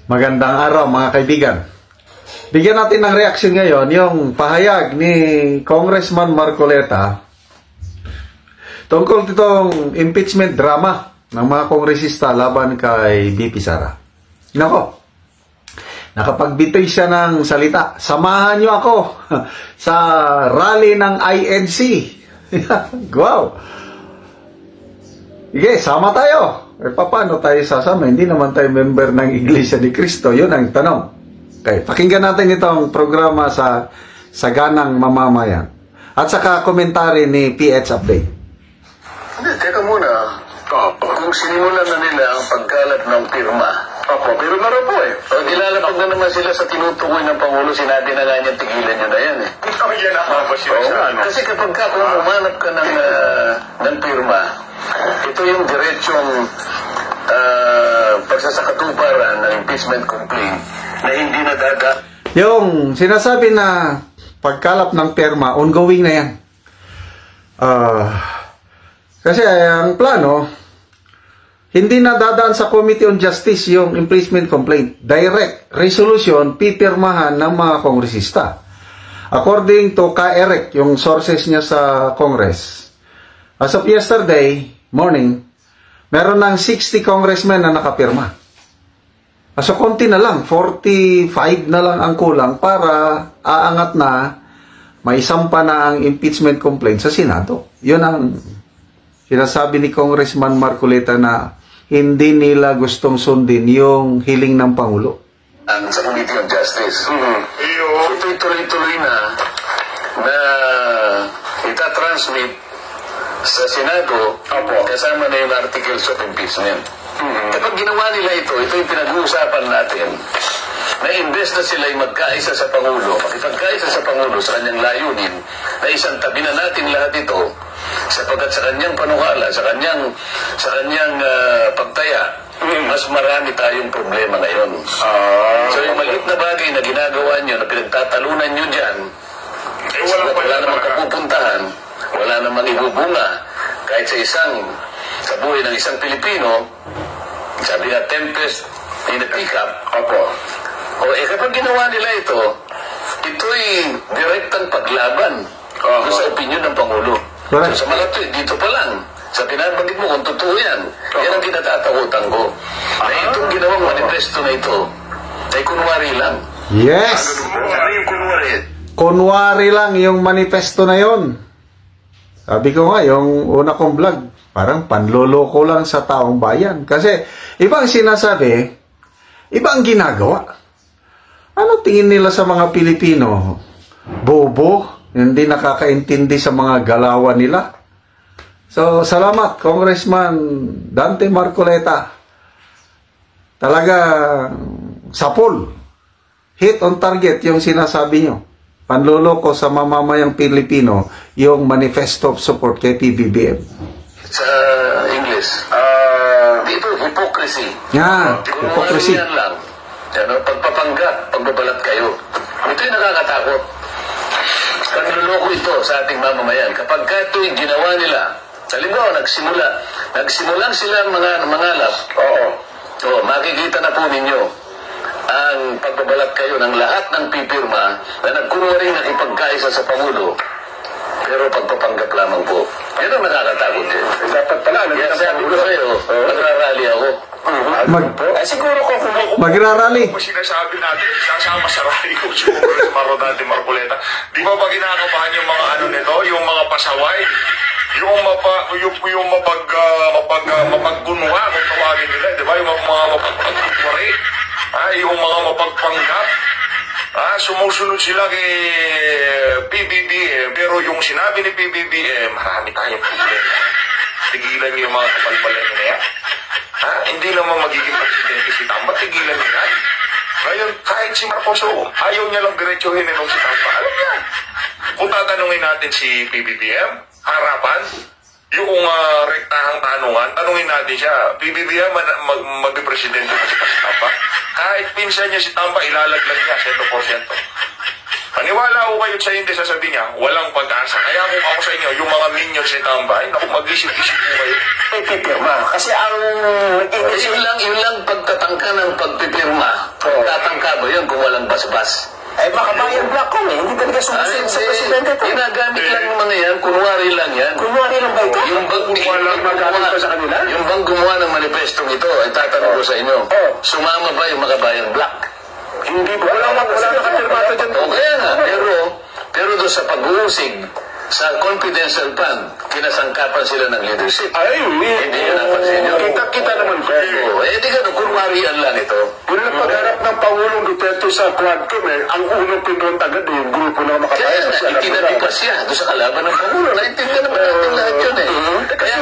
Magandang araw mga kaibigan. Bigyan natin ng reaksyon ngayon yung pahayag ni Congressman Marcoleta tungkol itong impeachment drama ng mga kongresista laban kay BP Sara. Nako, nakapagbitoy siya ng salita. Samahan niyo ako sa rally ng INC. Wow! Sige, sama tayo. Paano tayo sasama? Hindi naman tayo member ng Iglesia ni Cristo. Yun ang tanong. Okay, pakinggan natin itong programa sa Saganang Mamamayan. At saka komentary ni PH Update. Hindi, teka muna. Kung sinimulan na nila ang pagkalat ng pirma. Pero meron po eh. Ilalapag na naman sila sa tinutukoy ng Pangulo. Sinabi na nga niya, tigilan nyo na yan eh. Yan ang Kasi kapag kung umanap ka ng pirma, ito yung diretsong pagsasakatuparan ng impeachment complaint na hindi nadada. Yung sinasabi na pagkalap ng pirma, ongoing na yan. Kasi ang plano, hindi nadadaan sa Committee on Justice yung impeachment complaint. Direct resolution, pipirmahan ng mga kongresista. According to KAEREC, yung sources niya sa Congress, as of yesterday morning, meron ng 60 congressmen na nakapirma. So, konti na lang, 45 na lang ang kulang para aangat na maisampa na ang impeachment complaint sa Senado. Yun ang sinasabi ni Congressman Marcoleta na hindi nila gustong sundin yung hiling ng Pangulo. Sa Committee on Justice. Ito'y tuloy-tuloy na itatransmit sa Senado kasama na yung articles of impeachment. Kapag ginawa nila ito yung pinag-uusapan natin na imbes na sila'y magkaisa sa Pangulo, makipagkaisa sa Pangulo sa kanyang layunin, na isang tabi na natin lahat ito sapagkat sa kanyang panukala, sa kanyang pagtaya, mas marami tayong problema ngayon. So yung maliit na bagay na ginagawa nyo, na pinagtatalunan nyo dyan, wala namang kapupuntahan, wala namang ibubunga, kahit sa buhay ng isang Pilipino, sabi nga, tempest in a teacup. Kapag ginawa nila ito'y direktang paglaban sa opinyon ng Pangulo. So sa mga dito pa lang, sa pinabanggit mo kung totoo yan, yan ang kinatatakutan ko. Na itong ginawang manifesto na ito, ay kunwari lang. Yes! Ano yung kunwari? Kunwari lang yung manifesto na yon. Sabi ko nga, yung una kong vlog, parang panloloko lang sa taong bayan. Kasi ibang sinasabi, ibang ginagawa. Ano tingin nila sa mga Pilipino? Bobo? Hindi nakakaintindi sa mga galawan nila? So, salamat, Congressman Dante Marcoleta. Talaga, sapol. Hit on target yung sinasabi nyo. Panloloko sa mamamayang Pilipino yung manifesto of support kay PBBM. Sa English, dito, hypocrisy. Hypocrisy. Yan lang. Pagpapanggap, pagbabalat kayo. Ito'y nakakatakot. Panloloko ito sa ating mamamayan. Kapag ito'y ginawa nila, halimbawa, nagsimulang sila mangalap. Makikita na po ninyo ang pagbabalat kayo ng lahat ng pipirma na nagkunwaring nakipagkaisa sa Pangulo, pero pagpapanggap lamang po. Yan ang nakakatakot eh. Dapat pala, sabi ko sa'yo, nagrarally ako. Siguro kung magrarally. Kung sinasabi natin, sasama sa rally ko siguro sa Dante Marcoleta. Di ba ginagabahan yung mga nito, yung mga pasaway, yung mapagkunwa kung tawagin nila, di ba? Yung mga mapagkunwari, yung mga mapagpanggap. Sumusunod sila kay PBBM, pero yung sinabi ni PBBM, marami tayong problema. Tigilan niyo yung mga kapalpalan nyo na yan. Hindi naman magiging presidente si Tamba, tigilan niyo yan. Ngayon, kahit si Marcos, ayaw niya lang diretsuhin nung si Tamba. Alam niya. Kung tatanungin natin si PBBM, harapan, yung rektahang tanungan, tanungin natin siya, PBBM, mag-presidente pa si Tamba? Kahit pinsan niya si Tamba, ilalaglag niya 100%. Paniwala ko kayo sa hindi sasabihin niya, walang pag-asa. Kaya kung ako sa inyo, yung mga minions ni Tamba, mag-isip-isip po kayo. Pipirma. Kasi ang yun lang pagtatangka ng pagpipirma. basbas. Makabayan black ko hindi talaga sumusunod sa presidente ito. Ginagamit lang ng mga yan, kunwari lang yan. Kunwari lang ba ito? Yung bang gumawa ng manifestong ito, ay tatanong ko sa inyo, sumama ba yung Makabayan Black? Hindi ba? Wala nakapirmato dyan. O kaya nga, pero doon sa pag-uusig, sa confidential fund, kinasangkapan sila ng leadership. Hindi nyo napansin yun. Kita naman ko. Di ka, kunwarian lang ito. Yung napagharap ng Pangulong Duterte sa Quadcom, ang unang pinron agad yung grupo na Makabayan. Kaya itinabi pa siya doon sa kalaban ng Pangulo. Naintindihan naman natin lahat yun Kaya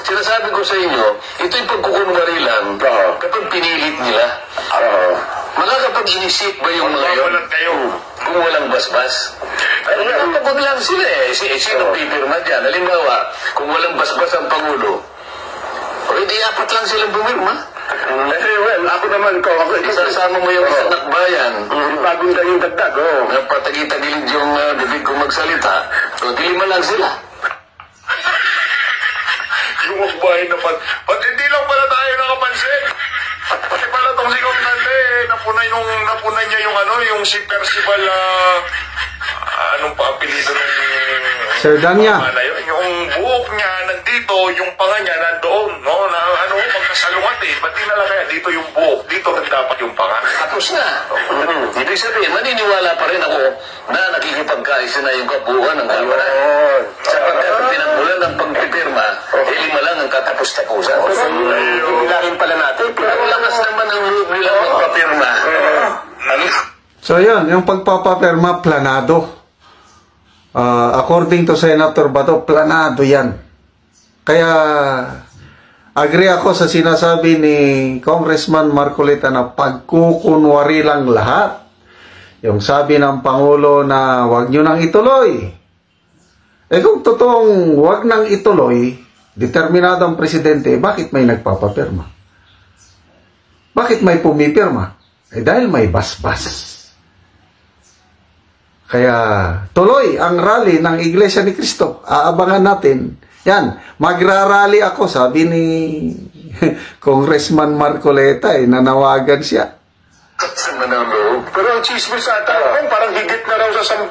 sinasabi ko sa inyo, ito yung pagkukunwari lang kapag pinilit nila. Makakapag-inisip ba yung mga yun? Kung walang basbas? Kapag lang sila Sino pipirma dyan? Halimbawa, kung walang basbas ang Pangulo, hindi 4 lang silang pumirma. Ako naman ko. Isasama mo yung isang nakbayan. Bagong dahing dagdag, Patagi-tagilid yung bibig kong magsalita. So, 5 lang sila. Yung makbayan naman. Ba't hindi lang pala tayo nakapansin? Pati pala itong si Kong Nande, napunay niya yung si Percival, anong pa apelido ng... Sir Danya. Yung buhok niya nandito, yung panga niya nandoon, no? Magkasalungat Ba't di na lang kaya dito yung buhok, dito dapat yung panga. Tapos na. Ibig sabihin, maniniwala pa rin ako na nakikipagkaisa na yung kabuuan ng Kamara. Sapagkat pinagmulan ng pagpipirma, 5 lang ang katapos-tapusan. Bilangin pala natin. Pinaglakas naman ang loob nilang magpapirma. So yun, yung pagpapapirma, planado. According to Senator Bato, planado yan. Kaya agree ako sa sinasabi ni Congressman Marcoleta na pagkukunwari lang lahat. Yung sabi ng Pangulo na wag nyo nang ituloy. Kung totoong wag nang ituloy, determinado ang presidente, bakit may nagpapapirma? Bakit may pumipirma? Dahil may basbas. Kaya tuloy ang rally ng Iglesia ni Cristo. Aabangan natin. Yan, magrarally ako, sabi ni Congressman Marcoleta, nanawagan siya. Pero ang chismis ata, parang higit na raw sa 5,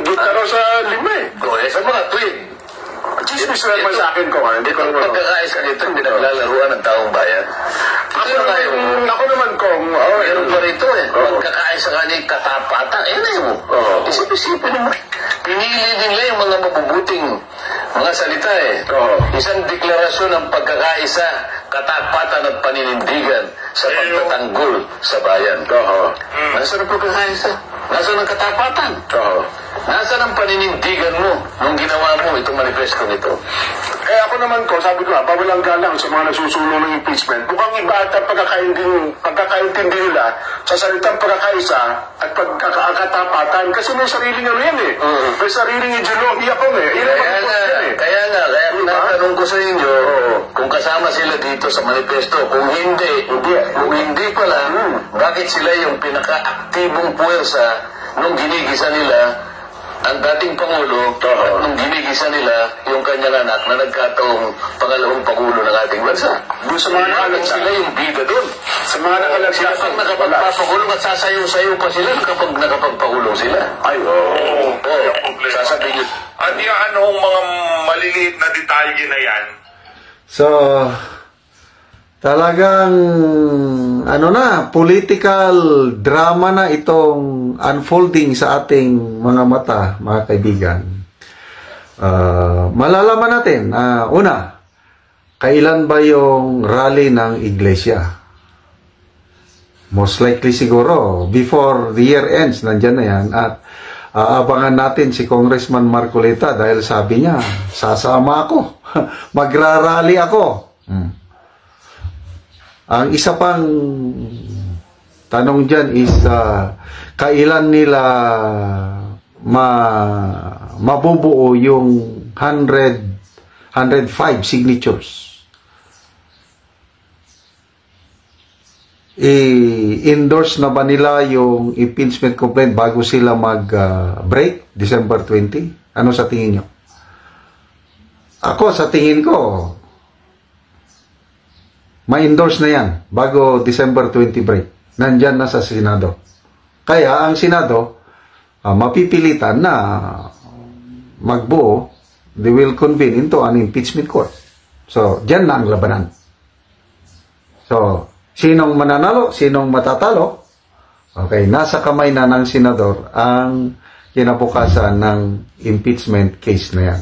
higit na raw sa 5 Sa mga tweet. Chismis na naman sa akin ko. Itong pagkakaisa nito, pinaglalaruan ng taong bayan. Ako naman kong... Meron pa rito pagkakaisa ka niya katapatan. Mo. Isip-isipin mo. Pinili nila yung mga mabubuting mga salita Isang deklarasyon ng pagkakaisa, katapatan at paninindigan sa pagtatanggol sa bayan. Nasaan ang pagkakaisa? Nasaan ang katapatan? Nasaan ang paninindigan mo nung ginawa mo itong manifesto nito? Ako naman ko, sabi ko bawalang galang sa mga nasusulong ng impeachment. Mukhang iba at ang pagkakaintindi nila sa salitang pagkakaisa at pagkakatapatan. Kasi may sariling yan May sariling ideologiya ko Kaya nga, natanong ko sa inyo, kung kasama sila dito sa manifesto, kung hindi pala, bakit sila yung pinaka-aktibong puwersa nung ginigisa nila ang dating Pangulo at nung ginigisa nila yung kanyang anak na nagkataong pangalawang Pangulo ng ating bansa. Doon sa mga nakalagsik sila yung bida doon. Sa mga nakalagsik kapag nakapagpapakulong at sasayaw-sayaw pa sila kapag nakapagpakulong sila. Sasabihin. At yung mga maliliit na detalye na yan. So, talagang political drama na itong unfolding sa ating mga mata, mga kaibigan. Malalaman natin, una, kailan ba yung rally ng iglesia? Most likely siguro, before the year ends, nandyan na yan. At aabangan natin si Congressman Marcoleta dahil sabi niya, sasama ako, magrarally ako. Ang isa pang tanong dyan is, kailan nila mabubuo yung 105 signatures? I-endorse na ba nila yung impeachment complaint bago sila mag-break, December 20? Ano sa tingin nyo? Ako, sa tingin ko, ma-endorse na yan bago December 20 break. Nandyan na sa Senado. Kaya ang Senado, mapipilitan na magbuo, they will convene into an impeachment court. So, dyan na ang labanan. So, sinong mananalo, sinong matatalo, okay, nasa kamay na ng senador ang kinabukasan ng impeachment case na yan.